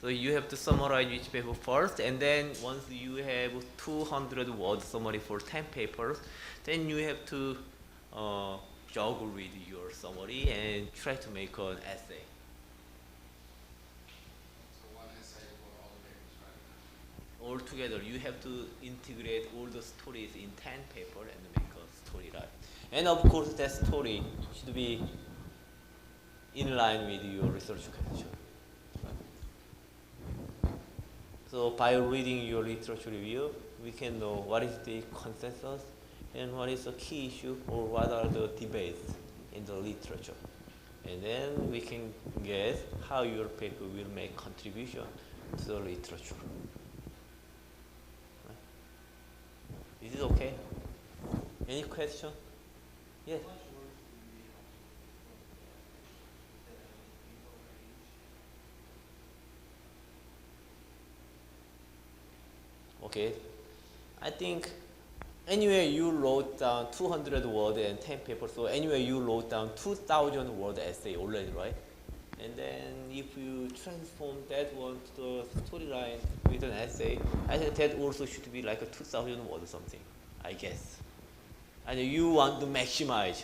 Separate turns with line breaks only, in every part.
So you have to summarize each paper first, and then once you have 200 word summary for 10 papers, then you have to juggle with your summary and try to make an essay.
So one essay for all the papers, right?
All together, you have to integrate all the stories in 10 paper and make a story, right? And of course, that story should be in line with your research question. So by reading your literature review, we can know what is the consensus and what is the key issue or what are the debates in the literature. And then we can guess how your paper will make contribution to the literature. Right? Is it okay? Any question? Yes? Okay, I think anyway you wrote down 200 word and 10 papers, so anyway you wrote down 2,000 word essay already, right? And then if you transform that one to the storyline with an essay, I think that also should be like a 2,000 word or something, I guess. And you want to maximize,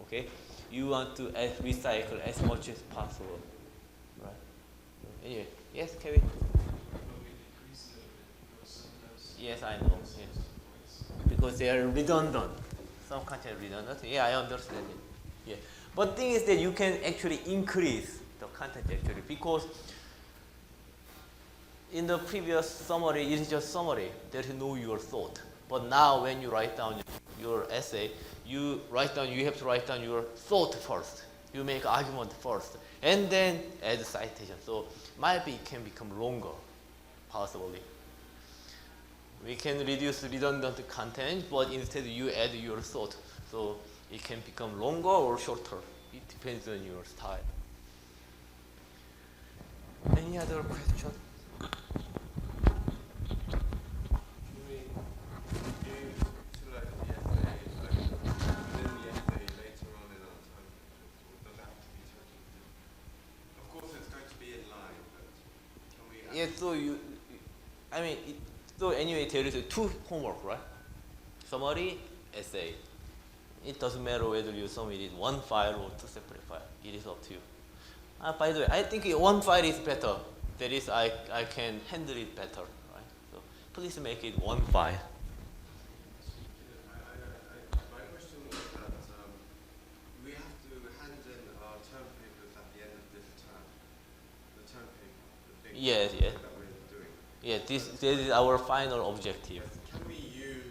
okay? You want to recycle as much as possible, right? Anyway, yes, Kevin? Yes, I know. Yes. Because they are redundant. Some content redundant. Yeah, I understand it. Yeah. But thing is that you can actually increase the content actually, because in the previous summary, it is just summary. There is no your thought. But now when you write down your essay, you have to write down your thought first. You make argument first, and then add citation. So might be it can become longer, possibly. We can reduce redundant content, but instead you add your thought. So it can become longer or shorter. It depends on your style. Any other question? Yeah, so so anyway, there is two homework, right? Summary, essay. It doesn't matter whether you submit it one file or two separate files. It is up to you. By the way, I think one file is better. That is, I can handle it better, right? So please make it one file.
My question was that we have to hand in our term papers at the end of this term. The term paper, the big
Yes.
that we're doing.
Yeah, this is our final objective.
Can we use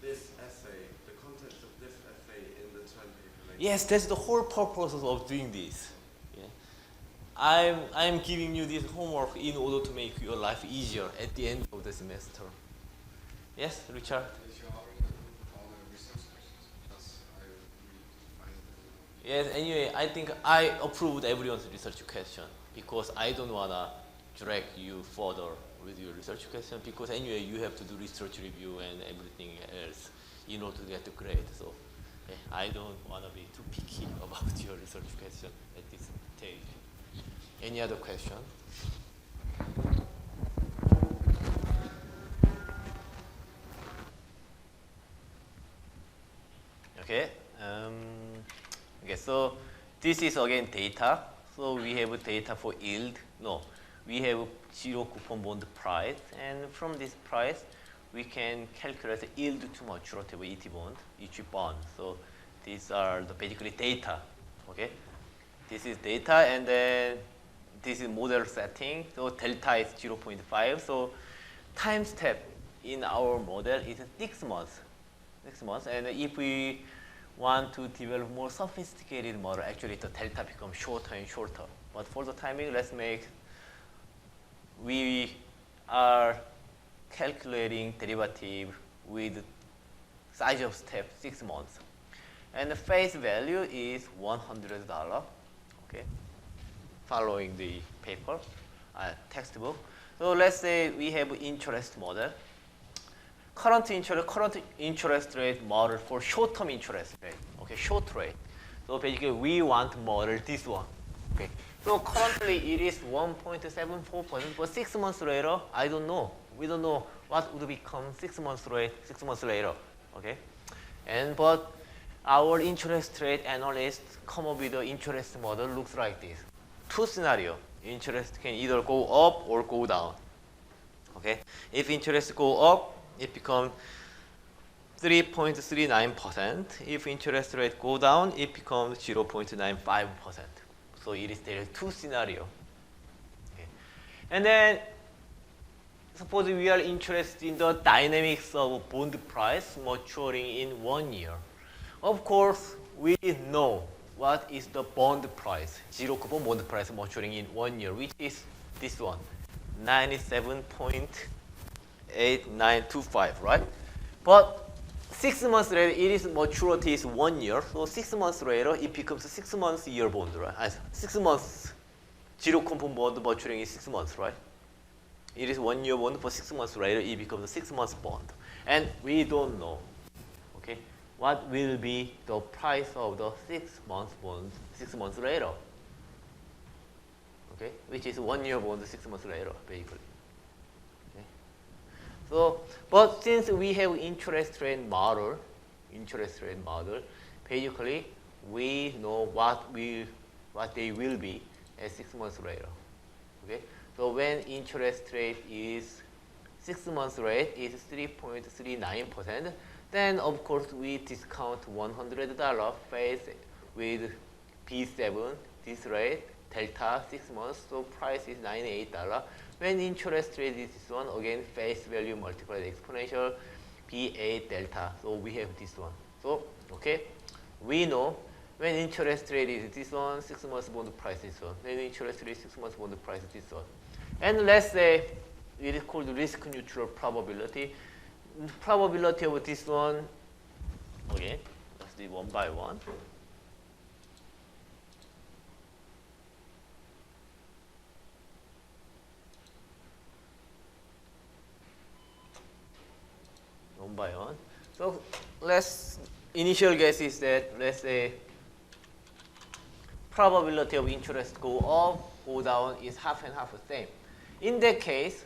this essay, the contents of this essay, in the term paper later?
Yes, that's the whole purpose of doing this. Yeah. I'm giving you this homework in order to make your life easier at the end of the semester. Yes, Richard?
Did you already include all the research questions? Because I find them.
Yes, anyway, I think I approved everyone's research question because I don't want to drag you further with your research question, because anyway you have to do research review and everything else in order to get the grade. So I don't want to be too picky about your research question at this stage. Any other question? Okay. Okay. So this is again data. So we have data for yield. No, we have zero coupon bond price, and from this price we can calculate the yield to maturity of each bond. So these are the basically data. Okay. This is data, and then this is model setting. So delta is 0.5. So time step in our model is 6 months. 6 months, and if we want to develop more sophisticated model, actually the delta becomes shorter and shorter. But for the timing, we are calculating derivative with size of step 6 months. And the face value is $100, okay, following the paper, textbook. So let's say we have interest model. Current interest rate model for short-term interest rate, okay, short rate. So basically we want model this one, okay. So currently it is 1.74%, but 6 months later, I don't know. We don't know what would become 6 months later. Okay, but our interest rate analysts come up with an interest model looks like this. Two scenario. Interest can either go up or go down. Okay, if interest go up, it becomes 3.39%. If interest rate go down, it becomes 0.95%. So there are two scenarios. Okay. And then suppose we are interested in the dynamics of bond price maturing in 1 year. Of course, we know what is the bond price, zero coupon bond price maturing in 1 year, which is this one, 97.8925, right? But 6 months later, maturity is 1 year. So 6 months later, it becomes a 6 months year bond, right? 6 months zero coupon bond maturing is 6 months, right? It is 1 year bond, for 6 months later, it becomes a 6 months bond. And we don't know, okay, what will be the price of the 6 months bond 6 months later, okay, which is 1 year bond 6 months later, basically. Okay. So, but since we have interest rate model, basically we know what they will be at 6 months later. Okay. So when interest rate is 6 months rate is 3.39%, then of course we discount $100 face with B7, this rate, delta 6 months, so price is $98. When interest rate is this one, again face value multiplied exponential B8 delta. So we have this one. So okay, we know when interest rate is this one, 6 months bond price is this one. When interest rate is 6 months bond price is this one. And let's say it is called risk neutral probability. Probability of this one, okay, let's do one by one. One by one. So initial guess is that, let's say, probability of interest go up, go down is half and half the same. In that case,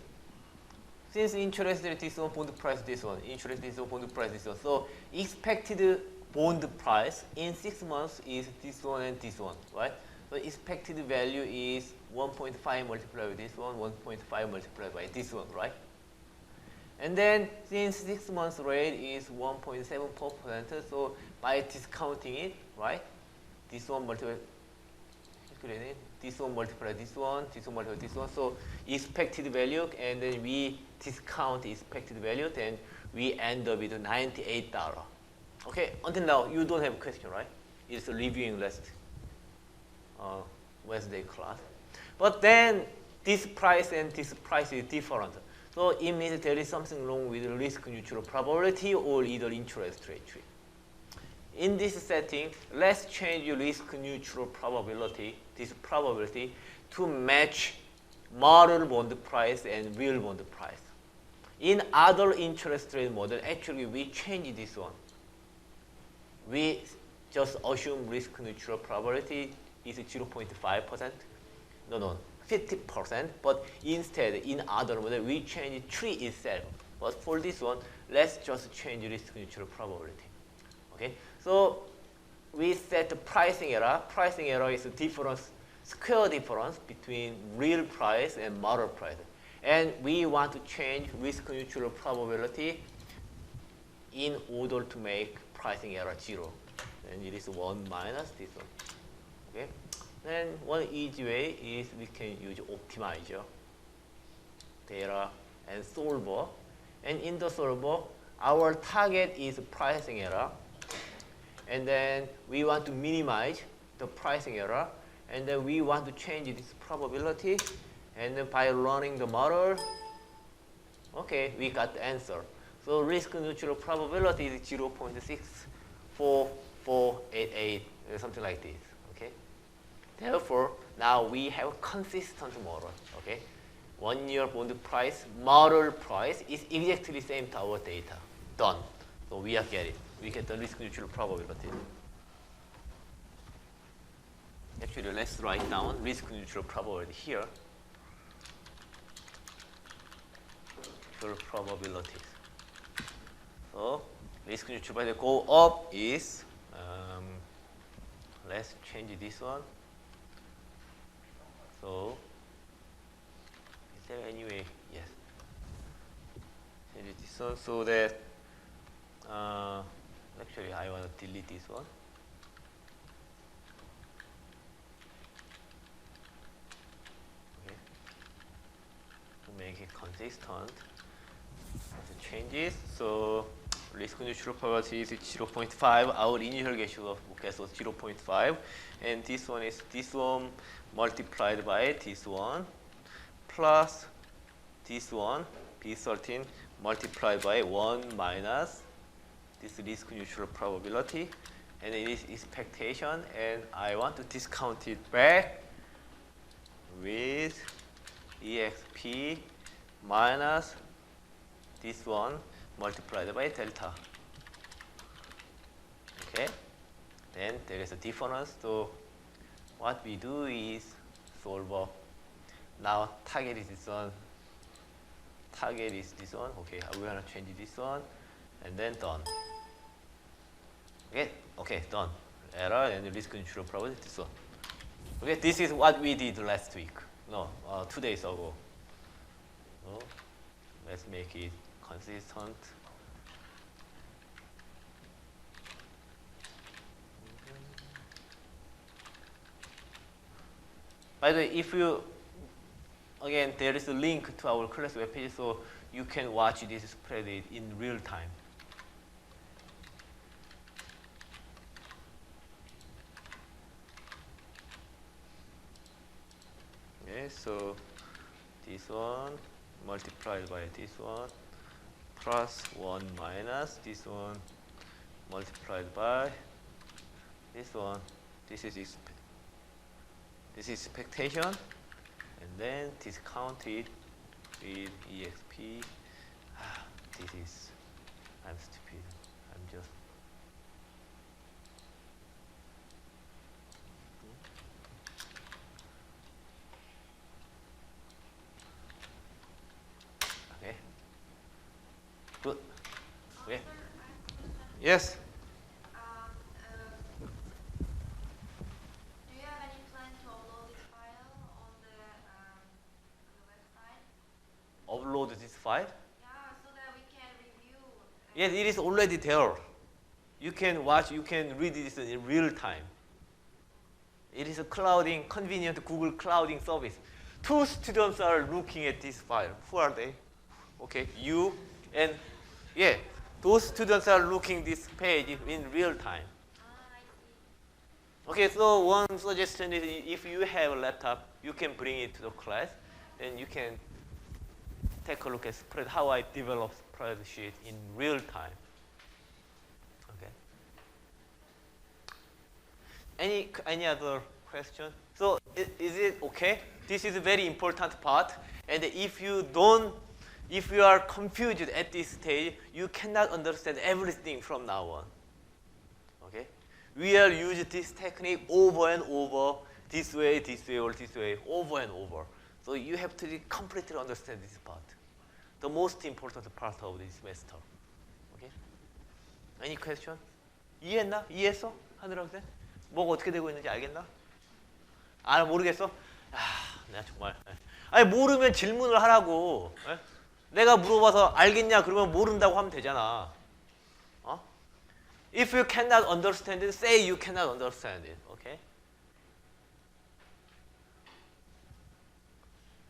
since interest rate this one, bond price this one, interest this one, bond price this one, so expected bond price in 6 months is this one and this one, right? So expected value is 1.5 multiplied by this one, 1.5 multiplied by this one, right? And then since 6 months rate is 1.74%, so by discounting it, right? This one multiplied this one multiplied this one, this one multiplied this one. So expected value, and then we discount expected value, then we end up with $98. Okay, until now you don't have a question, right? It's a reviewing last Wednesday class. But then this price and this price is different. So it means there is something wrong with risk neutral probability or either interest rate tree. In this setting, let's change risk neutral probability, this probability, to match model bond price and real bond price. In other interest rate model, actually we change this one. We just assume risk neutral probability is 0.5%. No, 50%. But instead, in other model, we change tree itself. But for this one, let's just change risk neutral probability. Okay, so we set the pricing error. Pricing error is a difference, square difference between real price and model price. And we want to change risk neutral probability in order to make pricing error 0. And it is 1 minus this one. Okay, then one easy way is we can use optimizer, data, and solver. And in the solver, our target is pricing error. And then we want to minimize the pricing error. And then we want to change this probability. And then by running the model, okay, we got the answer. So risk neutral probability is 0.64488, something like this. Okay. Therefore, now we have a consistent model. Okay. 1 year bond price, model price is exactly the same to our data. Done. So we are getting. We get the risk neutral probability. Actually, actually let's write down risk neutral probability here. Probabilities. So risk neutral probability go up is let's change this one. So is there any way? Yes. Change this one so that actually I want to delete this one. Okay. To make it consistent. The changes. So risk neutral probability is 0.5. Our initial guess was 0.5, and this one is this one multiplied by this one plus this one B13 multiplied by 1 minus this risk neutral probability, and it is expectation, and I want to discount it back with exp minus this one multiplied by delta. Okay, then there is a difference. So what we do is solve up. Now target is this one. Target is this one. Okay, we're gonna change this one, and then done. Okay, done. Error and risk neutral probability. This one. Okay, this is what we did last week. No, 2 days ago. So let's make it consistent. By the way, if you, again, there is a link to our class webpage, so you can watch this spreadsheet in real time. Okay, so this one multiplied by this one plus 1 minus this one multiplied by this one. This is expectation, and then discounted with exp. This is, I'm stupid. I'm just. Okay. Good. Okay. Yes.
Do you have any plan to upload this file on the website?
Upload this file.
Yeah, so that we can review.
Yes, it is already there. You can watch, you can read this in real time. It is a clouding, convenient Google clouding service. 2 students are looking at this file. Who are they? Okay, you and, yeah, those students are looking this page in real time.
I see.
Okay, so one suggestion is if you have a laptop, you can bring it to the class, and you can take a look at how I develop spreadsheet in real time. Okay. Any other question? So is it okay? This is a very important part, and if you are confused at this stage, you cannot understand everything from now on. Okay? We will use this technique over and over, this way, or this way, over and over. So you have to completely understand this part. The most important part of this semester. Okay? Any question? 이해했나? 이해했어? 하늘 학생? 뭐가 어떻게 되고 있는지 알겠나? 아, 모르겠어? 내가 정말. 아니, 모르면 질문을 하라고. 에? 내가 물어봐서 알겠냐? 그러면 모른다고 하면 되잖아. 어? If you cannot understand it, say you cannot understand it. Okay?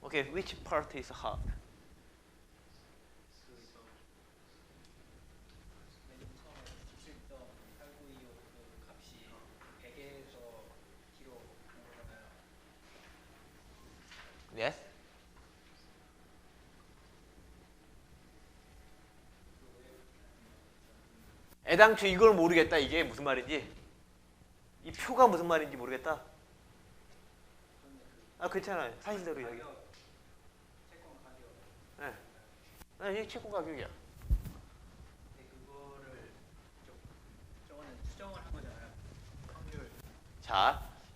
Okay, which part is hard? Yes? 애당초 이걸 모르겠다. 이게 무슨 말인지. 이 표가 무슨 말인지 모르겠다. 아, 괜찮아요. 사실대로 이야기. 네. 이게 채권 가격이야.
그거를 저거는 수정을 한 거잖아요. 확률.
자,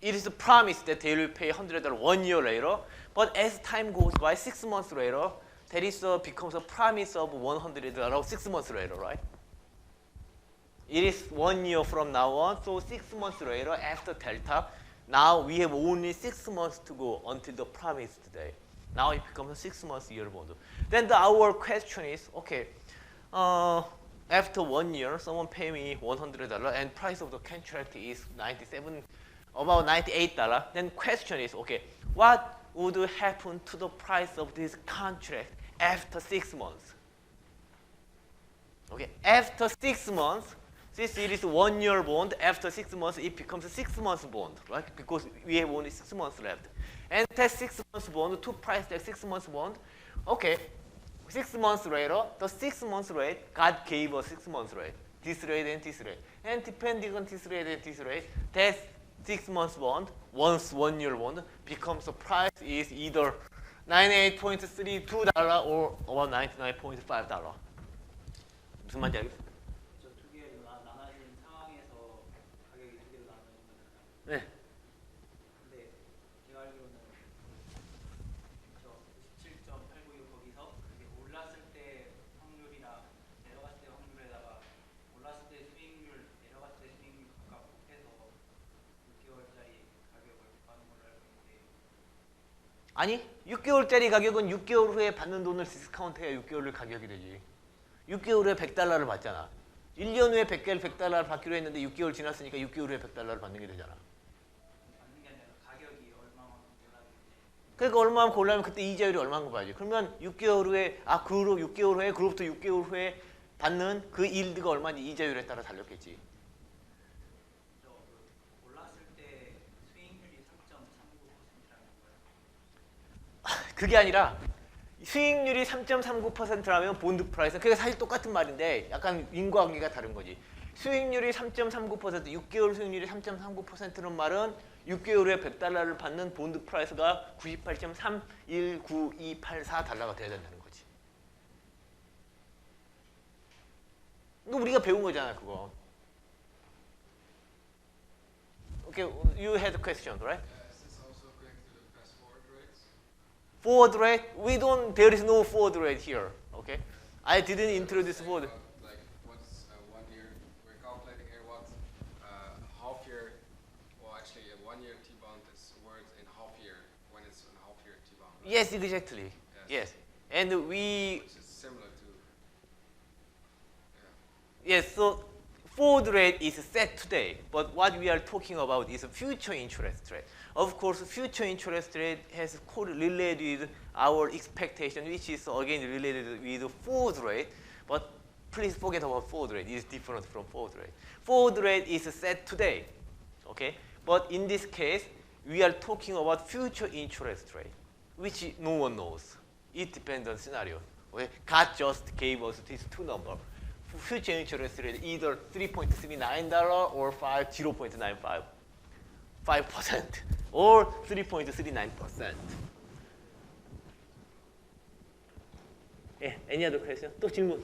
it is promised that they will pay $100 1 year later, but as time goes by, 6 months later, that is becomes a promise of $100 6 months later, right? It is 1 year from now on, so 6 months later after delta, now we have only 6 months to go until the promised day. Now it becomes a 6 months year bond. Then our question is, okay, after 1 year, someone pay me $100 and price of the contract is about $98. Then question is, okay, what would happen to the price of this contract after 6 months? Okay, after 6 months, since it is 1 year bond, after 6 months it becomes a 6 months bond, right? Because we have only 6 months left. And that 6 months bond, to price that 6 months bond, okay, 6 months later, the 6 months rate, God gave us 6 months rate, this rate and this rate. And depending on this rate and this rate, that 6 months bond, once 1 year bond, becomes the price is either $98.32 or about $99.5. 무슨 말인지 알겠어요?
저 두 개로 나눠진 상황에서 가격이 두 개로 나눠진 거잖아요.
네.
근데 제가 알기로는 저 97.896 거기서 그게 올랐을 때 확률이나 내려갔을 때 확률에다가 올랐을 때 수익률, 내려갔을 때 수익률 각각 곱해서 6개월짜리 가격을 받는 걸로 알고 있는데
아니, 6개월짜리 가격은 6개월 후에 받는 돈을 디스카운트해야 6개월 가격이 되지. 6개월 후에 $100를 받잖아. 1년 후에 $100를 받기로 했는데 6개월 지났으니까 6개월 후에 $100를 받는 게 되잖아.
받는 게 아니라 가격이 얼마만큼 올랐는지.
그러니까 얼마만 골라면 그때 이자율이 얼마인 봐야지. 그러면 6개월 후에 그로 6개월 후에 그로부터 6개월 후에 받는 그 일드가 얼마인지 이자율에 따라 달렸겠지.
올랐을 때 수익률이 3.39%라는 거예요.
그게 아니라 수익률이 3.39%라면 본드 프라이스, 그게 사실 똑같은 말인데 약간 인과관계가 다른 거지. 수익률이 3.39%, 6개월 수익률이 3.39%는 말은 6개월 후에 $100를 받는 본드 프라이스가 98.319284달러가 돼야 된다는 거지. 이거 우리가 배운 거잖아, 그거. Okay, you had a question, right?
Is this also connected to the fast forward rates?
Forward rate, there is no forward rate here, okay? I didn't introduce forward.
Like what's 1 year? We're calculating here what half year. Well, actually, a 1 year T-bond is worth in half year when it's a half year T-bond. Right?
Yes, exactly. Yes. And we,
Which is similar to.
yes, so forward rate is set today, but what we are talking about is a future interest rate. Of course, future interest rate has related with our expectation, which is again related with forward rate, but please forget about forward rate. It is different from forward rate. Forward rate is set today, okay? But in this case, we are talking about future interest rate, which no one knows. It depends on scenario. Okay? God just gave us these two numbers. Future interest rate either $3.39 or 0.95, 5%, or 3.39%. Yeah, any other question? 또 질문.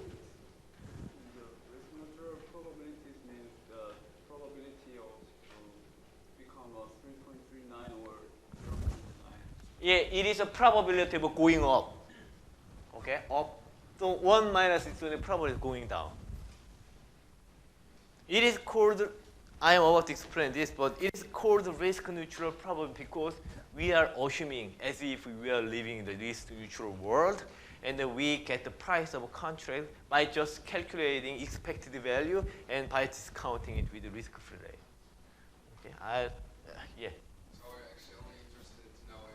The risk neutral probabilities means the probability of become a 3.39 or 0.9.
Yeah, it is a probability of going up. Okay, up. So 1 minus is the probability of going down. It is called, I am about to explain this, but it is called risk neutral probability because we are assuming as if we are living in the risk neutral world, and then we get the price of a contract by just calculating expected value and by discounting it with the risk-free rate. Okay, yeah.
So we're actually only interested to know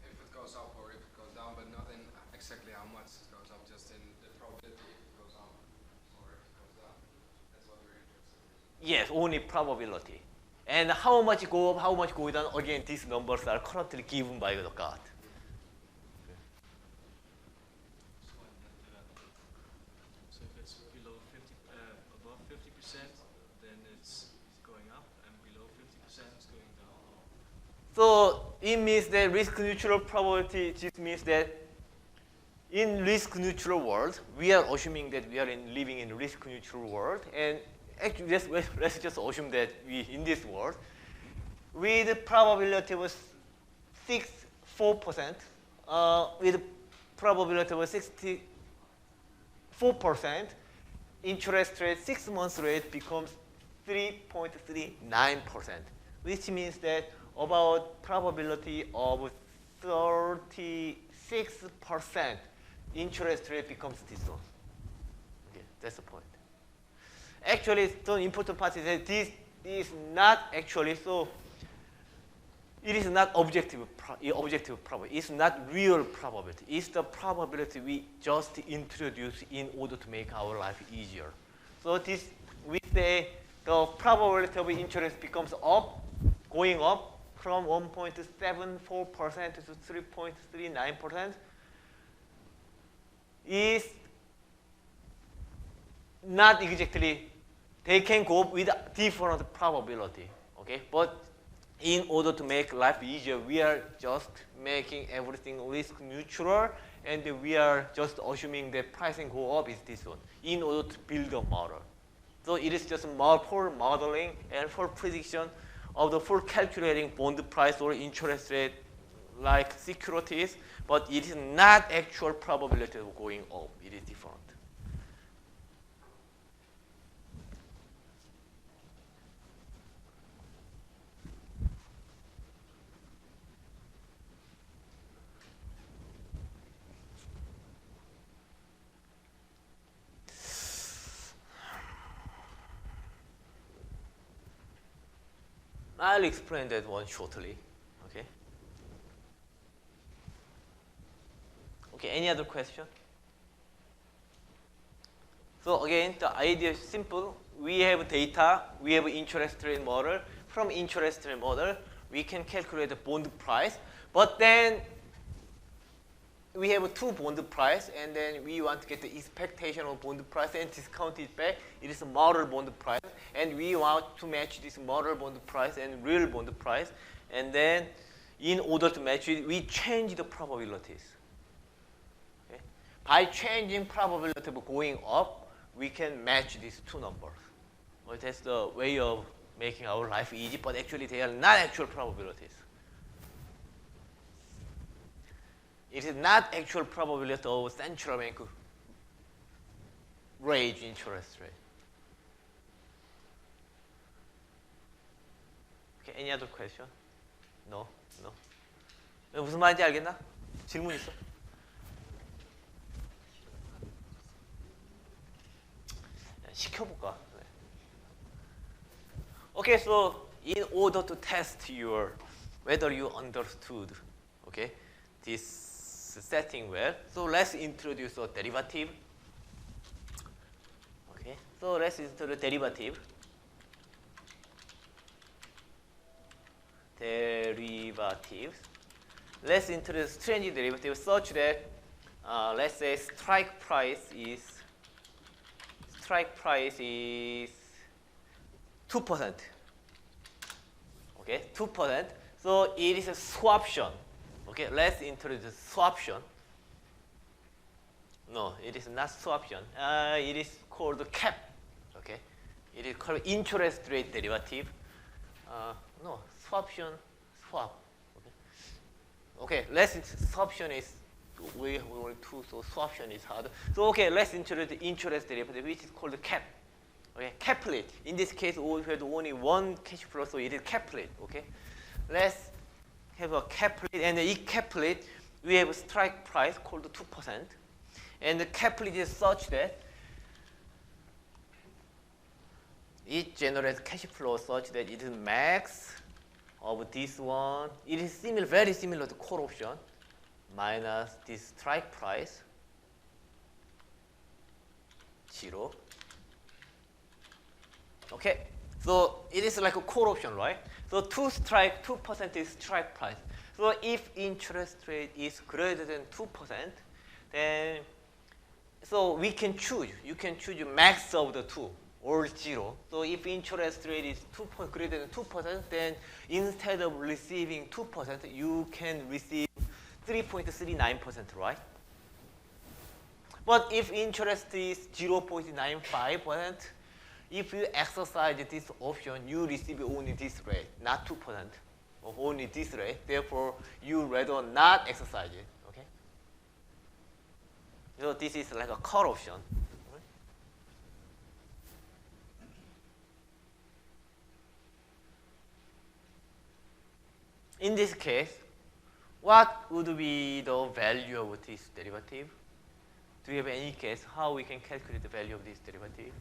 if it goes up or if it goes down, but not in exactly how much it goes up, just in the probability if it goes up or if it goes down. That's what we're interested in.
Yes, only probability. And how much go up, how much go down, again, these numbers are currently given by the God.
So if it's below 50, above 50%, then it's going up, and below 50%, it's going down.
So it means that risk neutral probability just means that in risk neutral world, we are assuming that we are living in risk neutral world, and actually let's just assume that we in this world, with probability of 4%, with probability of 64%, interest rate, 6 months rate becomes 3.39%, which means that about probability of 36% interest rate becomes this one. Okay, that's the point. Actually, the important part is that this is not actually so. It is not objective probability. It's not real probability. It's the probability we just introduce in order to make our life easier. So this, we say the probability of interest becomes up, going up from 1.74% to 3.39%. Is not exactly, they can go with a different probability, okay? But in order to make life easier, we are just making everything risk neutral, and we are just assuming that pricing go up is this one in order to build a model. So it is just for modeling and for prediction of the for calculating bond price or interest rate like securities, but it is not actual probability of going up. It is different. I'll explain that one shortly. Okay. Okay, any other question? So again, the idea is simple. We have data, we have interest rate model. From interest rate model, we can calculate the bond price, but then we have two bond price, and then we want to get the expectation of bond price and discount it back. It is a model bond price, and we want to match this model bond price and real bond price. And then in order to match it, we change the probabilities. Okay? By changing probability of going up, we can match these two numbers. Well, that's the way of making our life easy, but actually they are not actual probabilities. It is not actual probability of central bank raise interest rate. Okay, any other question? No, no. 무슨 말인지 알겠나? 질문 있어? 시켜볼까? 네. Okay, so in order to test your whether you understood, okay, this setting well, so let's introduce a derivative. Okay, so let's introduce derivative. Let's introduce strange derivative such that let's say strike price is 2%. Okay, 2%. So it is a swaption. Okay, let's introduce swaption. No, it is not swaption. It is called cap. Okay, it is called interest rate derivative. No, swaption, swap. Okay, let's swaption is we want to, so swaption is hard. So okay, let's introduce the interest derivative, which is called cap. Okay, caplet. In this case, we have only one cash flow, so it is caplet. Okay, let's have a caplet, and in caplet we have a strike price called 2%, and the caplet is such that it generates cash flow such that it is max of this one. It is similar, very similar to call option minus this strike price 0. Okay, so it is like a call option, right? So 2% is strike price. So if interest rate is greater than 2%, then so we can choose. You can choose max of the two or 0. So if interest rate is greater than 2%, then instead of receiving 2%, you can receive 3.39%, right? But if interest is 0.95%, if you exercise this option, you receive only this rate, not 2%, of only this rate. Therefore, you rather not exercise it. Okay. So this is like a call option. In this case, what would be the value of this derivative? Do you have any guess how we can calculate the value of this derivative?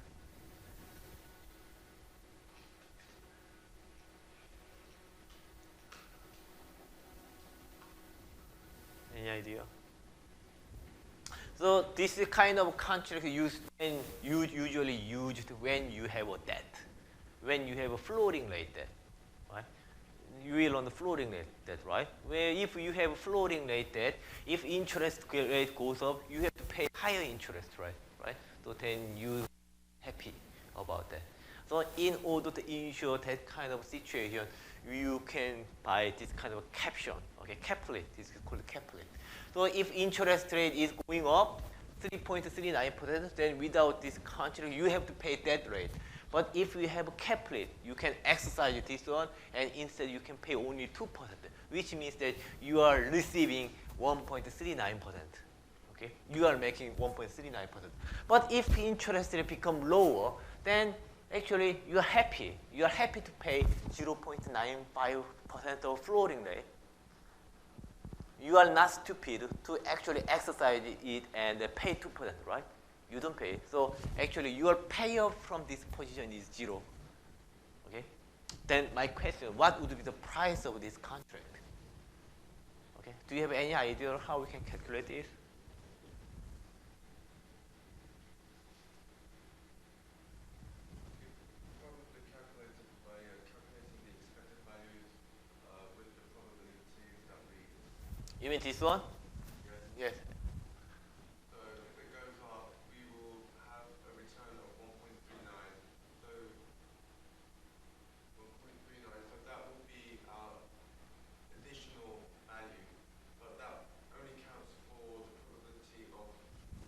Any idea? So this is kind of contract usually used when you have a debt, when you have a floating rate debt, right? You will on the floating rate debt, right? Where if you have a floating rate debt, if interest rate goes up, you have to pay higher interest rate, right? So then you happy about that. So in order to ensure that kind of situation, you can buy this kind of caption, okay, caplet. This is called caplet. So if interest rate is going up 3.39%, then without this contract, you have to pay that rate. But if you have a caplet, you can exercise this one, and instead you can pay only 2%, which means that you are receiving 1.39%. Okay, you are making 1.39%. But if interest rate become lower, then actually you are happy. You are happy to pay 0.95% of floating rate. You are not stupid to actually exercise it and pay 2%, right? You don't pay. So actually your payoff from this position is 0. Okay? Then my question, what would be the price of this contract? Okay? Do you have any idea how we can calculate this?
Probably calculated by calculating the expected values with the probabilities that we.
You mean this one?
Yes.
Yes.
So if it goes up, we will have a return of 1.39. So 1.39. So that will be our additional value, but that only counts for the probability of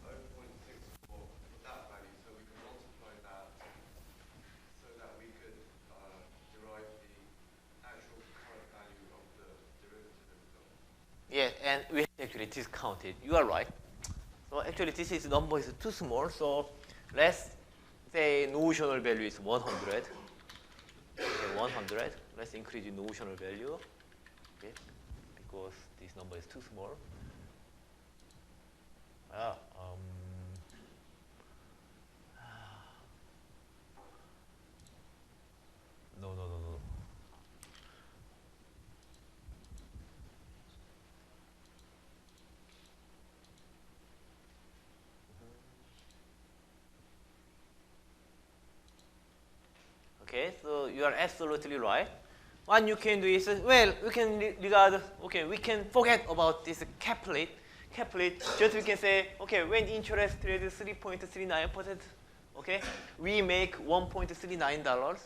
0.64 for that value. So we can multiply that so that we could derive the actual current value of the derivative itself.
Yes, and we actually discounted. You are right. So actually this is number is too small. So let's say notional value is 100. Okay, 100. Let's increase the notional value. Okay, because this number is too small. No. Okay, so you are absolutely right. What you can do is, well, we can regard, okay, we can forget about this caplet. Just we can say, okay, when interest rate is 3.39%, okay, we make $1.39.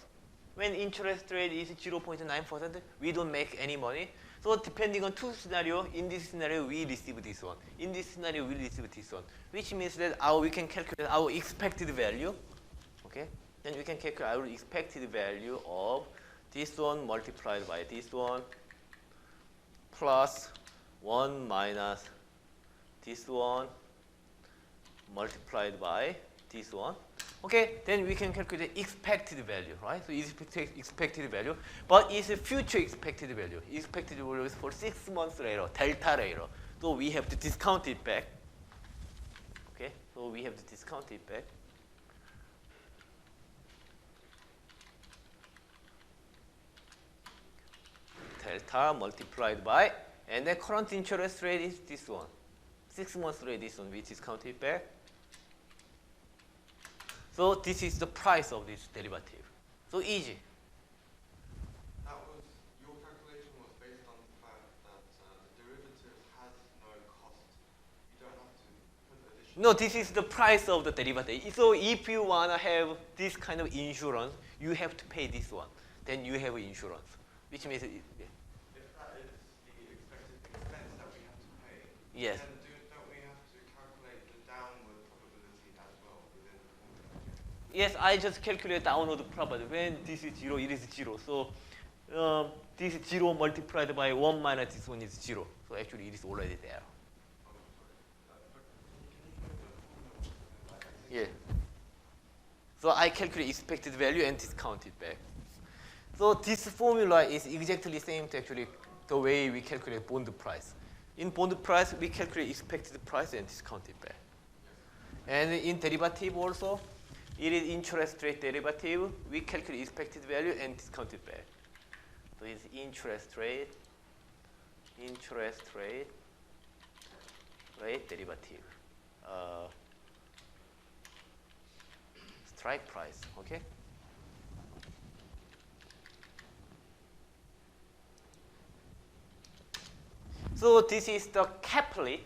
When interest rate is 0.9%, we don't make any money. So depending on two scenarios, in this scenario, we receive this one. In this scenario, we receive this one, which means that we can calculate our expected value, okay? Then we can calculate our expected value of this one multiplied by this one plus 1 minus this one multiplied by this one. Okay, then we can calculate the expected value, right? So expected value, but it's a future expected value. Expected value is for 6 months later, delta later. So we have to discount it back. Okay, so we have to discount it back. Delta multiplied by, and the current interest rate is this one. 6 months rate is one, we discount it back. So this is the price of this derivative. So easy.
That was, your calculation was based on the fact that the derivative has no cost. You don't have to put additional.
No, this is the price of the derivative. So if you want to have this kind of insurance, you have to pay this one. Then you have insurance, which means
If that is the expected expense that we have to pay,
yes.
then don't we have to calculate the downward probability as well within the formula?
yes, I just calculate downward property. When this is 0, it is 0. So this 0 multiplied by 1 minus this one is 0. So actually it is already there. Yeah. So I calculate expected value and discount it back. So this formula is exactly same to actually the way we calculate bond price. In bond price, we calculate expected price and discount it back. And in derivative also, it is interest rate derivative. We calculate expected value and discount it back. So it's interest rate derivative. Strike price, okay? So this is the cap rate.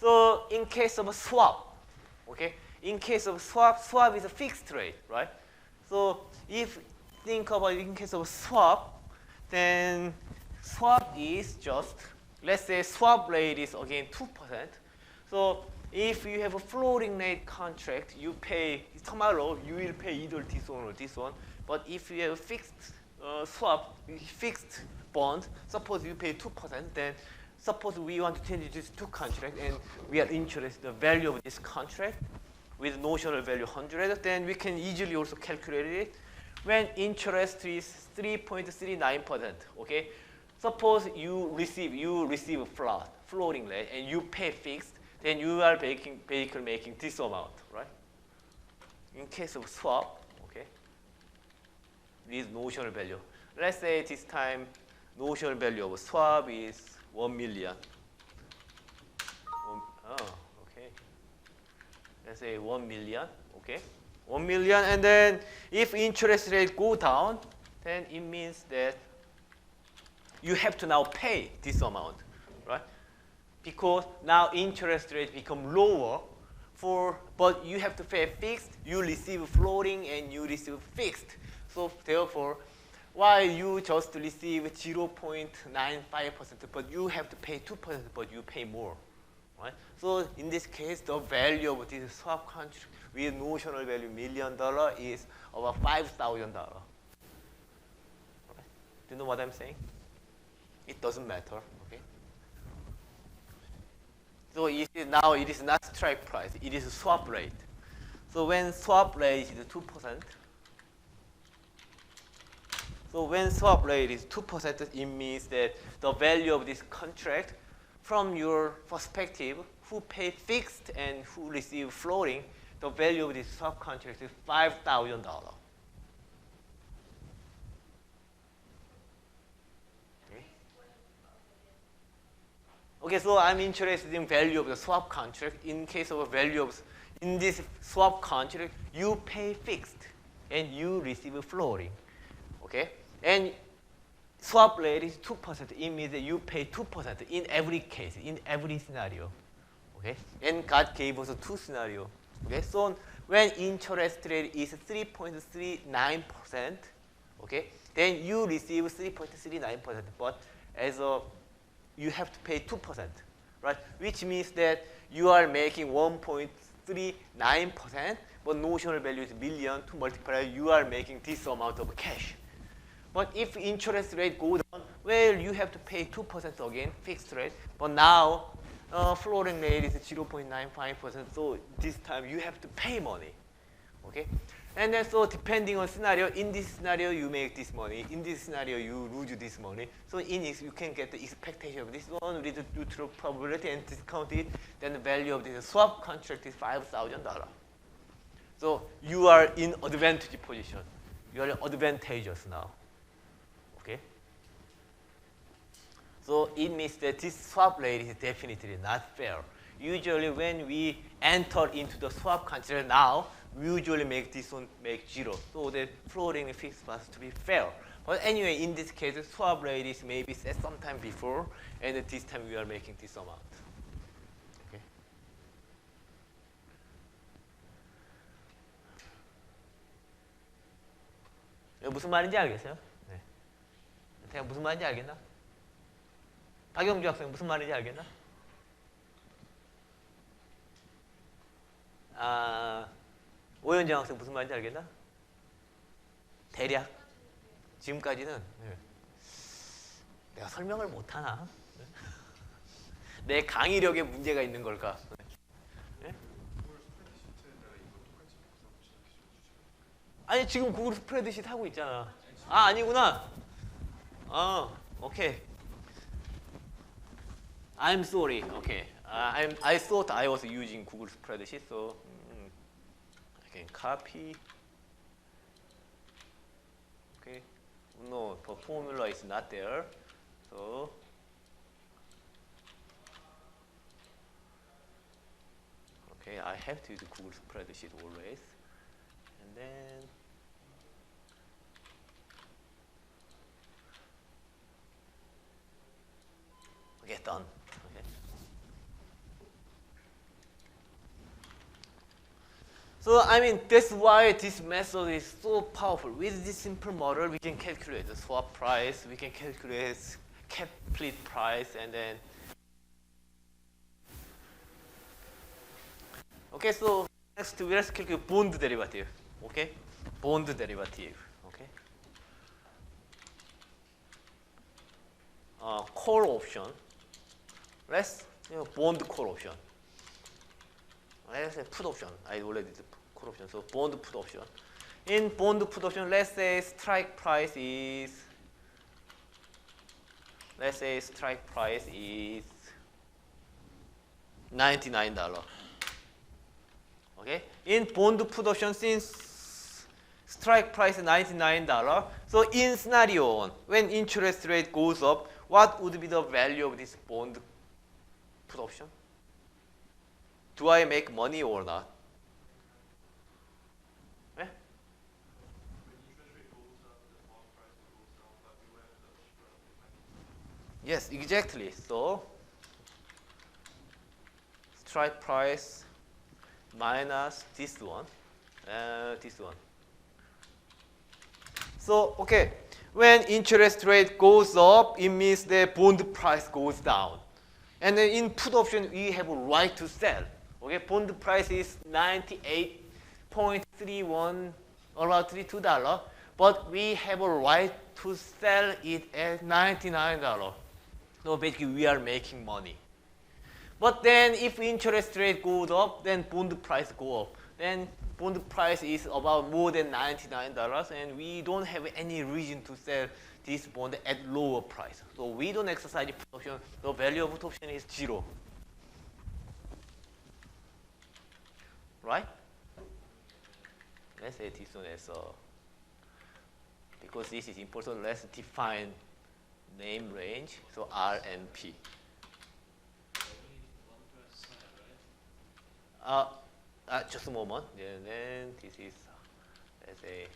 So in case of a swap, okay? In case of swap is a fixed rate, right? So if think about in case of swap, then swap is just, let's say swap rate is again 2%. So if you have a floating rate contract, you pay tomorrow, you will pay either this one or this one. But if you have a fixed fixed bond, suppose you pay 2%, then suppose we want to change these two contracts and we are interested in the value of this contract with notional value 100, then we can easily also calculate it when interest is 3.39%, okay? Suppose you receive a floating rate and you pay fixed, then you are basically making this amount, right? In case of swap, okay, this notional value. Let's say this time notional value of swap is 1 million. Okay. Let's say 1 million, okay? 1 million, and then if interest rate go down, then it means that you have to now pay this amount, right? Because now interest rate become lower but you have to pay fixed, you receive floating and you receive fixed. So therefore, while you just receive 0.95%, but you have to pay 2%, but you pay more, right? So in this case, the value of this swap contract with notional value $1 million is about $5,000. Right? Do you know what I'm saying? It doesn't matter, okay? So now it is not strike price, it is swap rate. So when swap rate is 2%, so when swap rate is 2%, it means that the value of this contract, from your perspective, who pay fixed and who receive floating, the value of this swap contract is $5,000. Okay, so I'm interested in value of the swap contract. In case of a value of, in this swap contract, you pay fixed and you receive floating. Okay, and swap rate is 2%. It means that you pay 2% in every case, in every scenario. Okay, and God gave us two scenarios. Okay, so when interest rate is 3.39%, okay, then you receive 3.39%, but as a you have to pay 2%, right? Which means that you are making 1.39%, but notional value is million. To multiply, you are making this amount of cash. But if interest rate goes down, well, you have to pay 2% again, fixed rate. But now, floating rate is 0.95%, so this time you have to pay money, okay? And then so depending on scenario, in this scenario you make this money, in this scenario you lose this money. So in this you can get the expectation of this one with the neutral probability and discount it, then the value of this swap contract is $5,000. So you are in advantage position. You are advantageous now. Okay? So it means that this swap rate is definitely not fair. Usually when we enter into the swap contract now, we usually make this one make 0. So the floating and fixed has to be fair. But anyway, in this case, the swap rate is maybe set sometime before, and this time we are making this amount. Okay. 무슨 말인지 알겠어요? 네. 제가 무슨 말인지 알겠나? 박영주 학생 무슨 말인지 알겠나? 오현정 학생 무슨 말인지 알겠나? 대략 지금까지는 내가 설명을 못하나? 내 강의력에 문제가 있는 걸까? 아니 지금 구글 스프레드시트 하고 있잖아. 아 아니구나. 오케이. I'm sorry. Okay. I thought I was using Google Spreadsheet, so I can copy. Okay. No, the formula is not there. So okay, I have to use Google Spreadsheet always. And then okay, done. Okay. So I mean that's why this method is so powerful. With this simple model, we can calculate the swap price, we can calculate complete price, and then okay. So next let's calculate bond derivative. Okay, bond derivative. Okay. Call option. Let's bond call option. Let's say put option. I already did call option. So bond put option. In bond put option, let's say strike price is $99. Okay. In bond put option, since strike price is $99, so in scenario 1, when interest rate goes up, what would be the value of this bond put option? Do I make money or not? Eh? Yes, exactly. So strike price minus this one, this one. So okay, when interest rate goes up, it means the bond price goes down. And then in put option, we have a right to sell. Okay, bond price is $98.31, about $32, but we have a right to sell it at $99. So basically, we are making money. But then, if interest rate goes up, then bond price go up. Then bond price is about more than $99, and we don't have any reason to sell this bond at lower price. So we don't exercise the put option. The value of put option is 0. Right? Let's say this one as because this is important, let's define name range. So R and P. Just a moment. And then this is let's say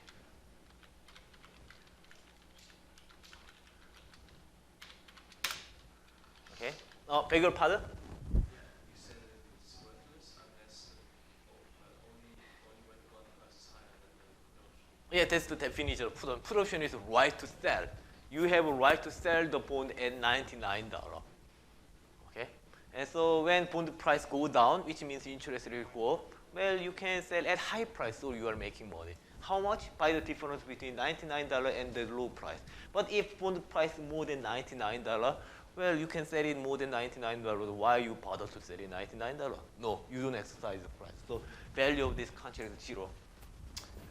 okay. Beg your pardon?
You said it's worthless unless only when one price is higher than the put option.
Yeah, that's the definition of put option. Put option is right to sell. You have a right to sell the bond at $99. Okay? And so when bond price go down, which means interest rate go up, well, you can sell at high price, so you are making money. How much? By the difference between $99 and the low price. But if bond price is more than $99, well, you can sell it more than $99. Why you bother to sell it $99? No, you don't exercise the price. So value of this contract is 0.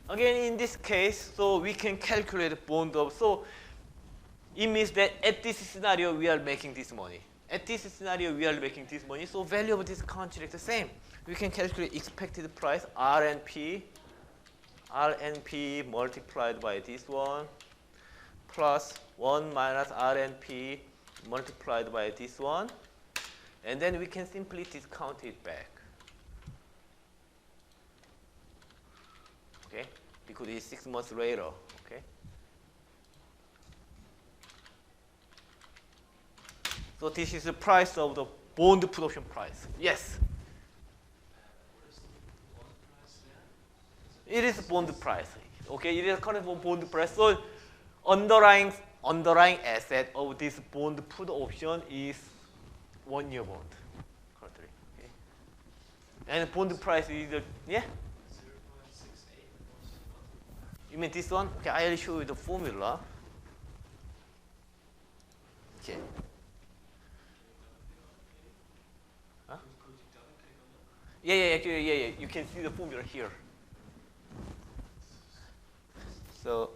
Again, in this case, so we can calculate bond of, so it means that at this scenario, we are making this money. At this scenario, we are making this money. So value of this contract is the same. We can calculate expected price, R and P multiplied by this one, plus 1 minus R and P multiplied by this one. And then we can simply discount it back. Okay? Because it's 6 months later. Okay? So this is the price of the bond put option price. Yes?
What is the bond price there?
It is bond price. Okay, it is current bond price. So underlying asset of this bond put option is 1-year bond currently. Okay. And bond price is the
0.6
You mean this one? Okay, I'll show you the formula. Okay. Huh? Yeah. You can see the formula here. So,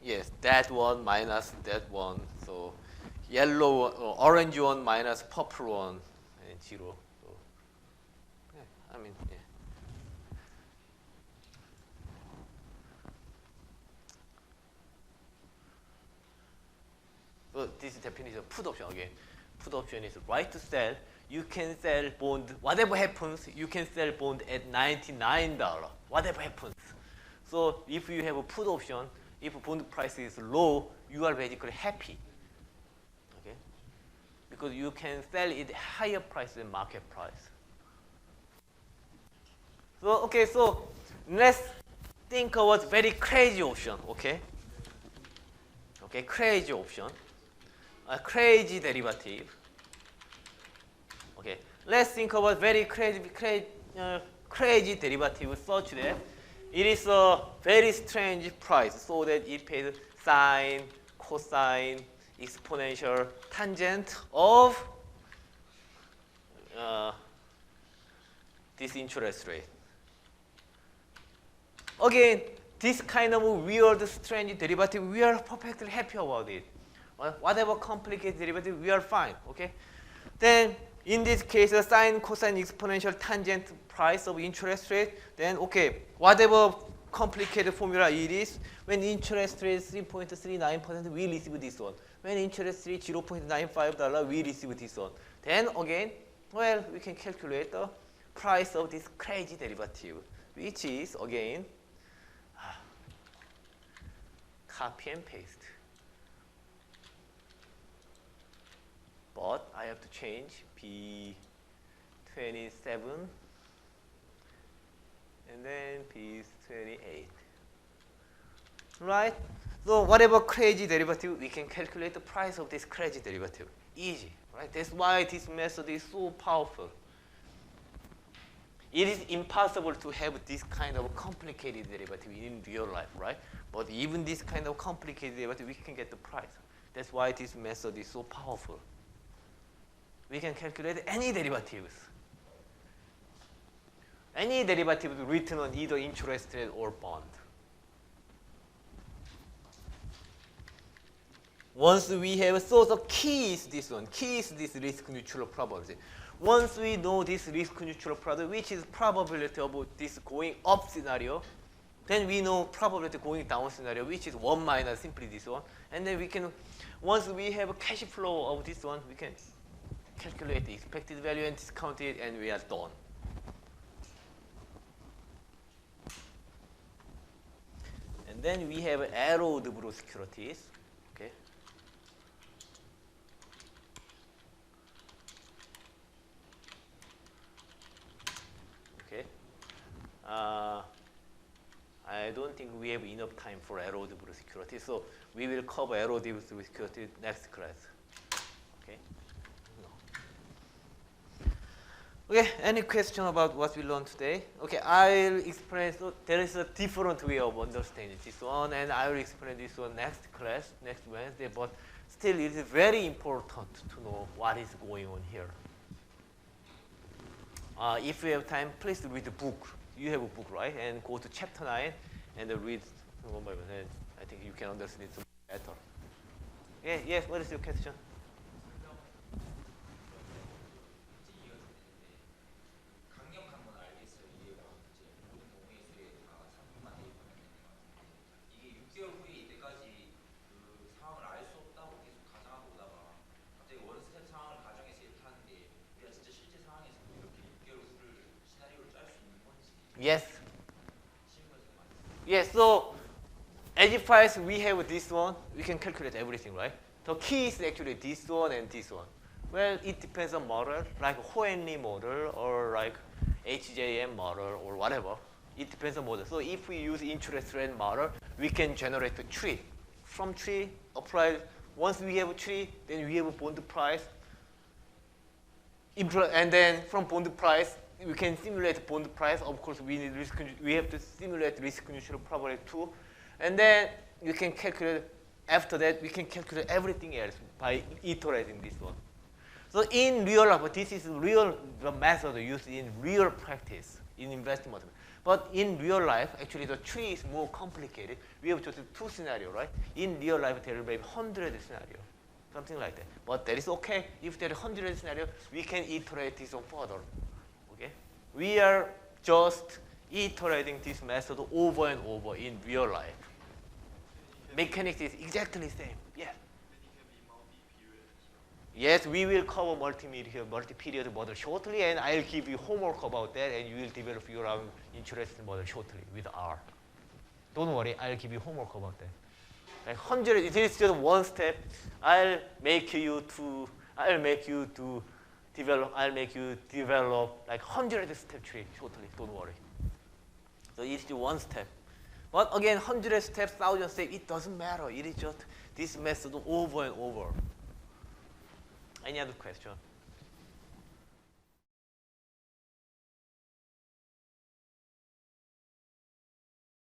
yes, that one minus that one. So, yellow, orange one minus purple one, and 0. So, yeah, I mean, yeah. So this is definition of put option again. Put option is right to sell. You can sell bond, whatever happens, you can sell bond at $99, whatever happens. So if you have a put option, if bond price is low, you are basically happy. Okay? Because you can sell it higher price than market price. So okay, so let's think about very crazy option, okay? Okay, crazy option. A crazy derivative. Okay, let's think about very crazy derivative such that it is a very strange price, so that it pays sine, cosine, exponential, tangent of this interest rate. Again, this kind of weird, strange derivative, we are perfectly happy about it. Whatever complicated derivative, we are fine. Okay. Then in this case, the sine, cosine, exponential, tangent price of interest rate. Then okay, whatever complicated formula it is, when interest rate is 3.39%, we receive this one. When interest rate is $0.95, we receive this one. Then again, well, we can calculate the price of this crazy derivative, which is again copy and paste. But I have to change P27 and then P28. Right? So whatever crazy derivative, we can calculate the price of this crazy derivative. Easy, right? That's why this method is so powerful. It is impossible to have this kind of complicated derivative in real life, right? But even this kind of complicated derivative, we can get the price. That's why this method is so powerful. We can calculate any derivatives. Any derivative written on either interest rate or bond. Once we have, so the key is this one. Key is this risk neutral probability. Once we know this risk neutral probability, which is probability of this going up scenario, then we know probability going down scenario, which is 1 minus simply this one. And then we can, once we have a cash flow of this one, we can calculate the expected value and discount it, and we are done. And then we have arrowed blue securities. Okay. Okay. I don't think we have enough time for arrowed blue securities, so we will cover arrowed blue securities next class. Okay. Okay, any question about what we learned today? Okay, I'll explain. So there is a different way of understanding this one, and I will explain this one next class, next Wednesday. But still, it is very important to know what is going on here. If you have time, please read the book. You have a book, right? And go to chapter 9 and read one by one. And I think you can understand it better. Yeah, yes. What is your question? Yes. Yes, so as far as we have this one, we can calculate everything, right? The key is actually this one and this one. Well, it depends on model, like Hohenly model or like HJM model or whatever. It depends on model. So if we use interest rate model, we can generate a tree. From tree, apply. Once we have a tree, then we have a bond price. And then from bond price, we can simulate bond price. Of course, we need we have to simulate risk neutral probability too, and then you can calculate. After that, we can calculate everything else by iterating this one. So in real life, this is the method used in real practice in investment. But in real life, actually the tree is more complicated. We have just two scenarios, right? In real life, there may be 100 scenarios, something like that. But that is okay. If there are 100 scenarios, we can iterate this one further. Okay? We are just iterating this method over and over in real life. Mechanics is exactly the same. Yeah. Yes, we will cover multi-period model shortly, and I'll give you homework about that, and you will develop your own interesting model shortly with R. Don't worry, I'll give you homework about that. Like 100, it is just one step. I'll make you develop like 100 step tree shortly. Don't worry. So it's just one step. But again, 100 steps, 1,000 steps, it doesn't matter. It is just this method over and over. Any other question?